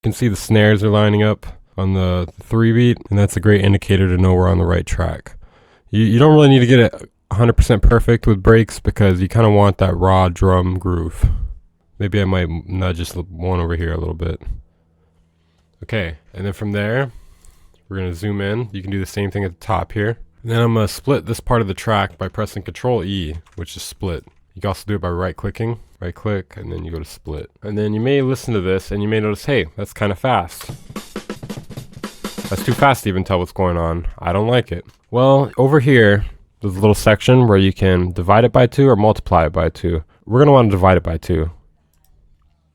You can see the snares are lining up on the 3 beat, and that's a great indicator to know we're on the right track. You don't really need to get it 100% perfect with breaks because you kind of want that raw drum groove. Maybe I might nudge this one over here a little bit. Okay, and then from there, we're going to zoom in. You can do the same thing at the top here. And then I'm going to split this part of the track by pressing Control E, which is split. You can also do it by right-clicking. Right click, and then you go to split. And then you may listen to this and you may notice, hey, that's kind of fast. That's too fast to even tell what's going on. I don't like it. Well, over here, there's a little section where you can divide it by 2 or multiply it by 2. We're going to want to divide it by 2.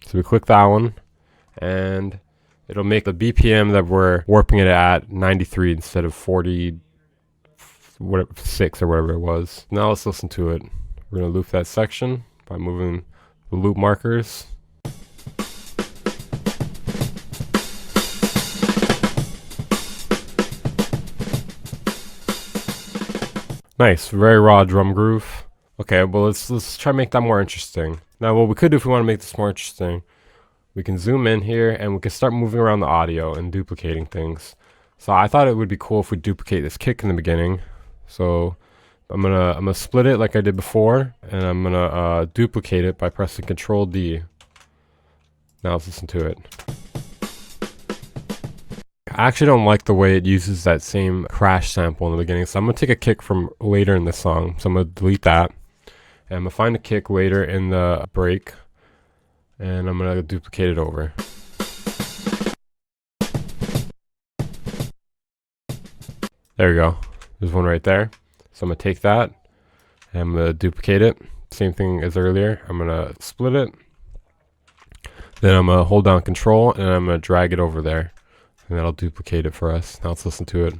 So we click that one, and it'll make the BPM that we're warping it at 93 instead of 46 or whatever it was. Now let's listen to it. We're going to loop that section by moving the loop markers. Nice, very raw drum groove. Okay, well let's try to make that more interesting. Now what we could do if we want to make this more interesting, we can zoom in here and we can start moving around the audio and duplicating things. So I thought it would be cool if we duplicate this kick in the beginning. So I'm gonna split it like I did before, and I'm gonna duplicate it by pressing Control D. Now let's listen to it. I actually don't like the way it uses that same crash sample in the beginning, so I'm gonna take a kick from later in the song. So I'm gonna delete that, and I'm gonna find a kick later in the break, and I'm gonna duplicate it over. There we go. There's one right there. So I'm going to take that, and I'm going to duplicate it. Same thing as earlier. I'm going to split it. Then I'm going to hold down Control, and I'm going to drag it over there. And that'll duplicate it for us. Now let's listen to it.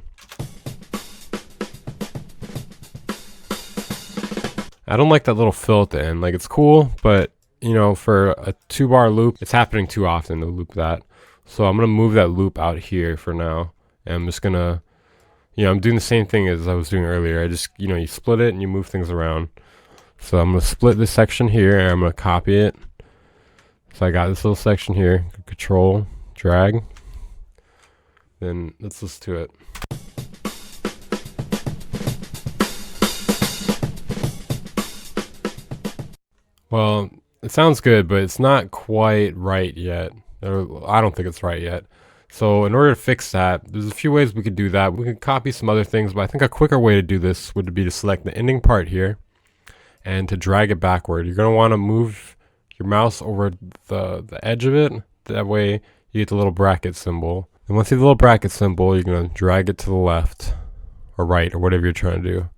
I don't like that little fill at the end. Like, it's cool, but, you know, for a 2-bar loop, it's happening too often to loop that. So I'm going to move that loop out here for now. And I'm just going to... I'm doing the same thing as I was doing earlier. I just, you split it and you move things around. So I'm going to split this section here and I'm going to copy it. So I got this little section here. Control, drag. Then let's listen to it. Well, it sounds good, but it's not quite right yet. I don't think it's right yet. So in order to fix that, there's a few ways we could do that. We could copy some other things, but I think a quicker way to do this would be to select the ending part here and to drag it backward. You're going to want to move your mouse over the edge of it. That way you get the little bracket symbol. And once you have the little bracket symbol, you're going to drag it to the left or right or whatever you're trying to do.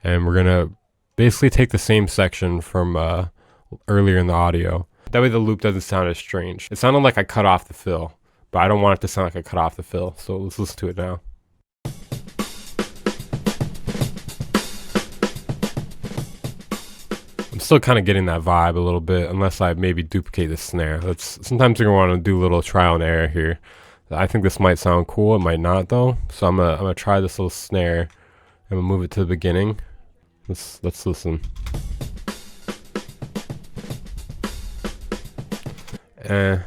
And we're going to basically take the same section from earlier in the audio. That way the loop doesn't sound as strange. It sounded like I cut off the fill, but I don't want it to sound like I cut off the fill. So let's listen to it now. I'm still kind of getting that vibe a little bit, unless I maybe duplicate the snare. Sometimes you're going to want to do a little trial and error here. I think this might sound cool. It might not though. So I'm gonna try this little snare. I'm gonna move it to the beginning. Let's listen. So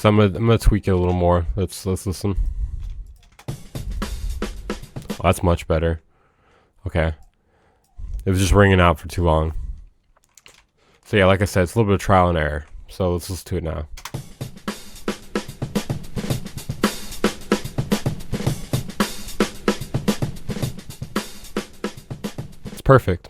I'm gonna tweak it a little more. Let's listen. Oh, that's much better. Okay. It was just ringing out for too long. So yeah, like I said, it's a little bit of trial and error. So let's listen to it now. It's perfect.